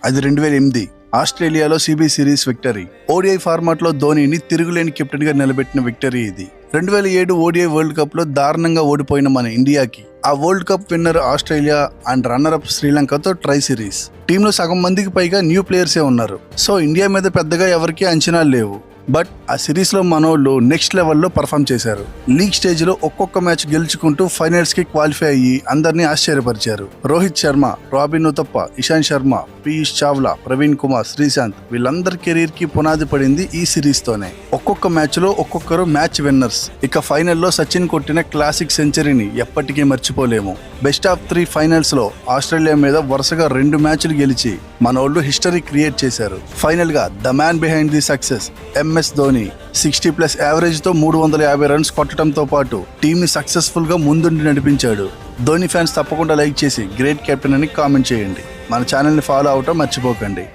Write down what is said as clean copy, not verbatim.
అది 2008 ఆస్ట్రేలియాలో CB series victory. ODI format లో ధోనీని తిరుగులేని కెప్టెన్ గా నిలబెట్టిన విక్టరీ ఇది. 2007 ఓడిఐ వరల్డ్ కప్ లో దారుణంగా ఓడిపోయిన మన ఇండియాకి ఆ world cup winner Australia and runner up శ్రీలంకతో ట్రై సిరీస్. టీంలో సగం మందికి పైగా న్యూ ప్లేయర్సే ఉన్నారు. సో ఇండియా మీద పెద్దగా ఎవరికీ అంచనాలు లేవు. బట్ ఆ సిరీస్ లో మనోళ్ళు నెక్స్ట్ లెవెల్లో పర్ఫామ్ చేశారు. లీగ్ స్టేజ్ లో ఒక్కొక్క మ్యాచ్ గెలుచుకుంటూ ఫైనల్స్ కి క్వాలిఫై అయ్యి అందరినీ ఆశ్చర్యపరిచారు. రోహిత్ శర్మ, రాబిన్ ఉతప్ప, ఇషాంత్ శర్మ, పీయూష్ చావ్లా, ప్రవీణ్ కుమార్, శ్రీశాంత్ వీళ్ళందరి కెరీర్ కి పునాది పడింది ఈ సిరీస్ తోనే. ఒక్కొక్క మ్యాచ్ లో ఒక్కొక్కరు మ్యాచ్ విన్నర్స్. ఇక ఫైనల్లో సచిన్ కొట్టిన క్లాసిక్ సెంచరీని ఎప్పటికీ మర్చిపోలేము. బెస్ట్ ఆఫ్ 3 ఫైనల్స్ లో ఆస్ట్రేలియా మీద వరుసగా 2 మ్యాచ్లు గెలిచి మనోళ్ళు హిస్టరీ క్రియేట్ చేశారు. ఫైనల్ గా the man behind the success MS Dhoni 60+ average తో 350 రన్స్ కొట్టడంతో పాటు టీమ్ ని సక్సెస్ఫుల్ గా ముందుండి నడిపించాడు. ధోని ఫ్యాన్స్ తప్పకుండా లైక్ చేసి గ్రేట్ కెప్టెన్ అని కామెంట్ చేయండి. మన ఛానల్ ని ఫాలో అవటం మర్చిపోకండి.